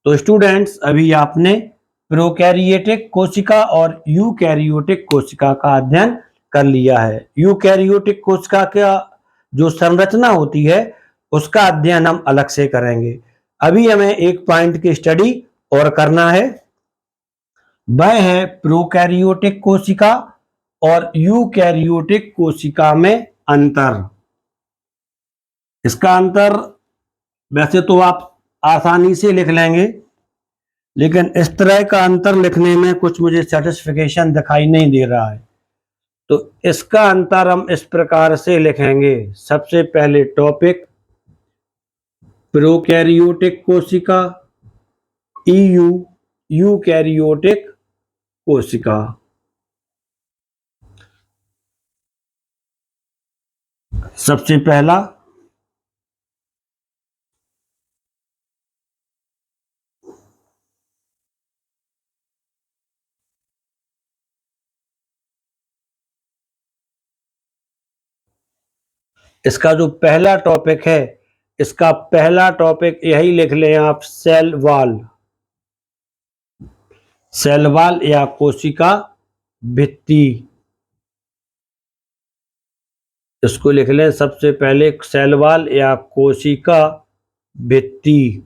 तो स्टूडेंट्स, अभी आपने प्रोकैरियोटिक कोशिका और यूकैरियोटिक कोशिका का अध्ययन कर लिया है। यूकैरियोटिक कोशिका का जो संरचना होती है उसका अध्ययन हम अलग से करेंगे। अभी हमें एक पॉइंट की स्टडी और करना है, वह है प्रोकैरियोटिक कोशिका और यूकैरियोटिक कोशिका में अंतर। इसका अंतर वैसे तो आप आसानी से लिख लेंगे, लेकिन इस तरह का अंतर लिखने में कुछ मुझे सेटिस्फिकेशन दिखाई नहीं दे रहा है। तो इसका अंतर हम इस प्रकार से लिखेंगे। सबसे पहले टॉपिक प्रोकैरियोटिक कोशिका, ईयू यूकैरियोटिक कोशिका। सबसे पहला इसका जो पहला टॉपिक है, इसका पहला टॉपिक यही लिख लें आप, सेल वॉल। सेल वॉल या कोशिका भित्ति, इसको लिख लें सबसे पहले, सेल वॉल या कोशिका भित्ति।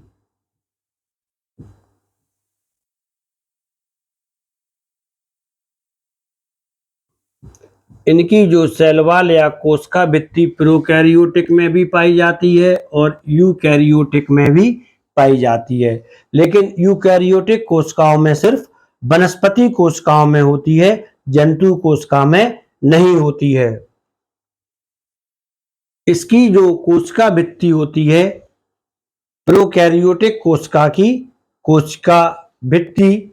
इनकी जो सेल वॉल या कोशिका भित्ति प्रोकैरियोटिक में भी पाई जाती है और यूकैरियोटिक में भी पाई जाती है, लेकिन यूकैरियोटिक कोशिकाओं में सिर्फ वनस्पति कोशिकाओं में होती है, जंतु कोशिका में नहीं होती है। इसकी जो कोशिका भित्ति होती है, प्रोकैरियोटिक कोशिका की कोशिका भित्ति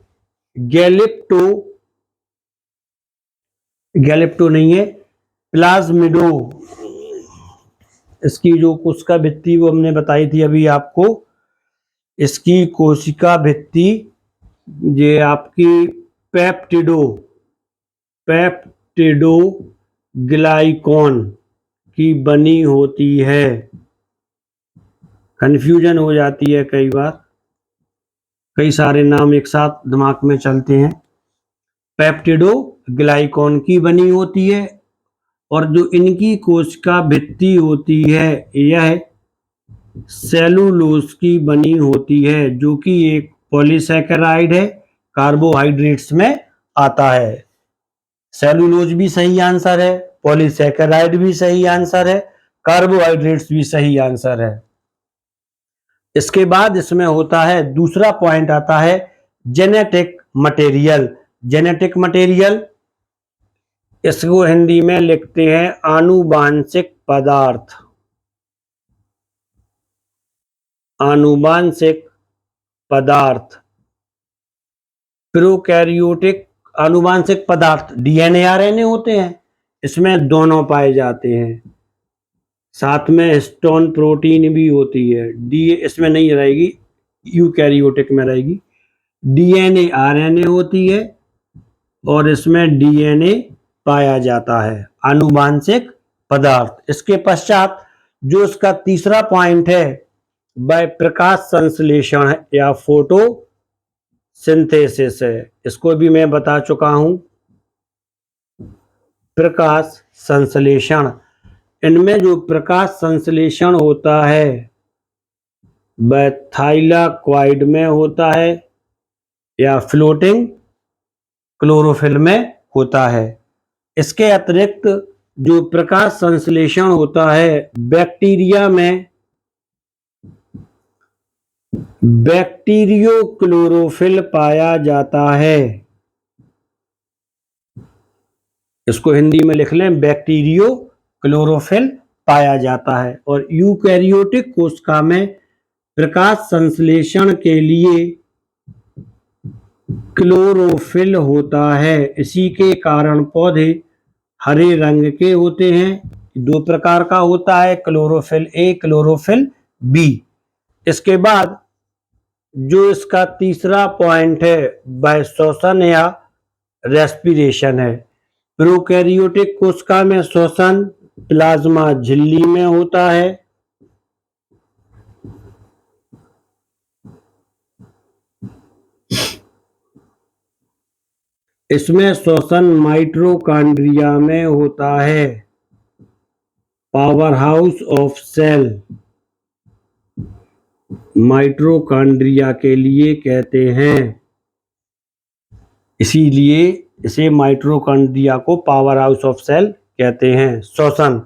गैलिप्टो नहीं है, प्लाज्मिडो, इसकी जो कोशिका भित्ति वो हमने बताई थी अभी आपको। इसकी कोशिका भित्ति ये आपकी पेप्टिडो ग्लाइकॉन की बनी होती है। कंफ्यूजन हो जाती है कई बार, कई सारे नाम एक साथ दिमाग में चलते हैं। पेप्टिडो ग्लाइकॉन की बनी होती है, और जो इनकी कोशिका भित्ति होती है यह सेलुलोज की बनी होती है, जो कि एक पॉलीसैकेराइड है, कार्बोहाइड्रेट्स में आता है। सेलुलोज भी सही आंसर है, पॉलीसैकेराइड भी सही आंसर है, कार्बोहाइड्रेट्स भी सही आंसर है। इसके बाद इसमें होता है, दूसरा पॉइंट आता है जेनेटिक मटेरियल। जेनेटिक मटेरियल, इसको हिंदी में लिखते हैं आनुवांशिक पदार्थ। आनुवांशिक पदार्थ, प्रोकैरियोटिक आनुवांशिक पदार्थ डीएनए आरएनए होते हैं, इसमें दोनों पाए जाते हैं। साथ में हिस्टोन प्रोटीन भी होती है, डी इसमें नहीं रहेगी, यूकैरियोटिक में रहेगी। डीएनए आरएनए होती है और इसमें डीएनए पाया जाता है, आनुवांशिक पदार्थ। इसके पश्चात जो इसका तीसरा पॉइंट है वह प्रकाश संश्लेषण या फोटो सिंथेसिस है। इसको भी मैं बता चुका हूं, प्रकाश संश्लेषण। इनमें जो प्रकाश संश्लेषण होता है वह थाइलाकॉइड में होता है या फ्लोटिंग क्लोरोफिल में होता है। इसके अतिरिक्त जो प्रकाश संश्लेषण होता है बैक्टीरिया में, बैक्टीरियो क्लोरोफिल पाया जाता है। इसको हिंदी में लिख लें, बैक्टीरियो क्लोरोफिल पाया जाता है। और यूकैरियोटिक कोशिका में प्रकाश संश्लेषण के लिए क्लोरोफिल होता है। इसी के कारण पौधे हरे रंग के होते हैं। दो प्रकार का होता है, क्लोरोफिल ए, क्लोरोफिल बी। इसके बाद जो इसका तीसरा पॉइंट है वह श्वसन या रेस्पिरेशन है। प्रोकैरियोटिक कोशिका में श्वसन प्लाज्मा झिल्ली में होता है। इसमें श्वसन माइटोकॉन्ड्रिया में होता है, power house of cell mitochondria के लिए कहते हैं, इसीलिए इसे माइटोकॉन्ड्रिया को पावर हाउस ऑफ सेल कहते हैं। श्वसन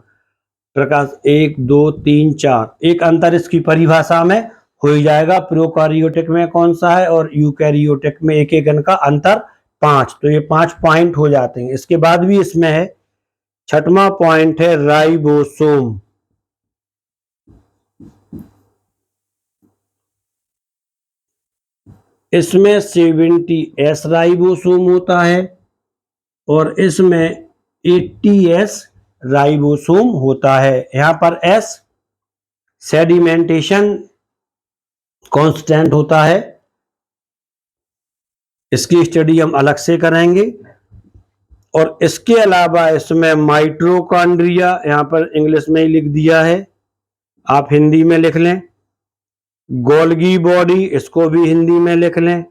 प्रकाश 1 2 3 4, एक अंतर इसकी परिभाषा में हो ही जाएगा, प्रोकैरियोटिक में कौन सा है और यूकैरियोटिक में एक एक का अंतर 5, तो ये 5 पॉइंट हो जाते हैं। इसके बाद भी इसमें है, छठवां पॉइंट है राइबोसोम। इसमें 70S राइबोसोम होता है और इसमें 80S राइबोसोम होता है। यहां पर S सेडिमेंटेशन कांस्टेंट होता है, इसकी स्टडी हम अलग से करेंगे। और इसके अलावा इसमें माइटोकॉन्ड्रिया, यहां पर इंग्लिश में ही लिख दिया है, आप हिंदी में लिख लें। गोल्गी बॉडी, इसको भी हिंदी में लिख लें,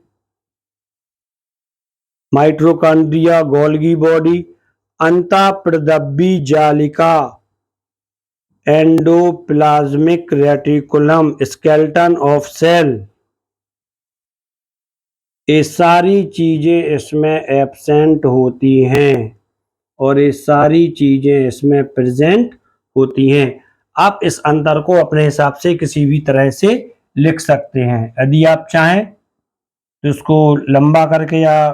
माइटोकॉन्ड्रिया, गोल्गी बॉडी, अंतःप्रदब्बी जालिका, endoplasmic reticulum, skeleton of cell, ये सारी चीजें इसमें एब्सेंट होती हैं और ये सारी चीजें इसमें प्रेजेंट होती हैं। आप इस अंतर को अपने हिसाब से किसी भी तरह से लिख सकते हैं। यदि आप चाहें तो इसको लंबा करके या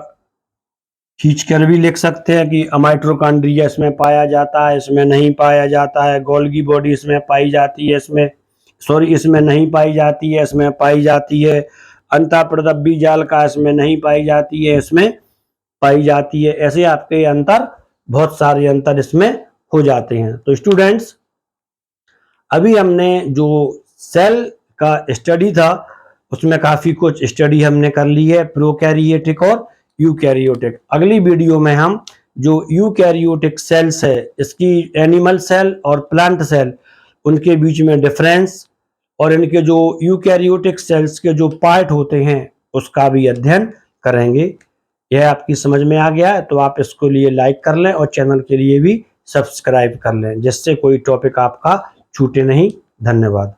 खींचकर भी लिख सकते हैं कि माइटोकॉन्ड्रिया इसमें पाया जाता है, इसमें नहीं पाया जाता है, गोल्गी बॉडी इसमें पाई जाती है, इसमें नहीं पाई जाती है, इसमें पाई जाती है, अंतःप्रदब्बी जालिका इसमें नहीं पाई जाती है, इसमें पाई जाती है। ऐसे आपके अंतर, बहुत सारे अंतर इसमें हो जाते हैं। तो स्टूडेंट्स, अभी हमने जो सेल का स्टडी था उसमें काफी कुछ स्टडी हमने कर ली है, प्रोकैरियोटिक और यूकैरियोटिक। अगली वीडियो में हम जो यूकैरियोटिक सेल्स है, इसकी एनिमल सेल और प्लांट सेल, उनके बीच में डिफरेंस और इनके जो यूकैरियोटिक सेल्स के जो पार्ट होते हैं उसका भी अध्ययन करेंगे। यह आपकी समझ में आ गया है तो आप इसको लिए लाइक कर लें और चैनल के लिए भी सब्सक्राइब कर लें, जिससे कोई टॉपिक आपका छूटे नहीं। धन्यवाद।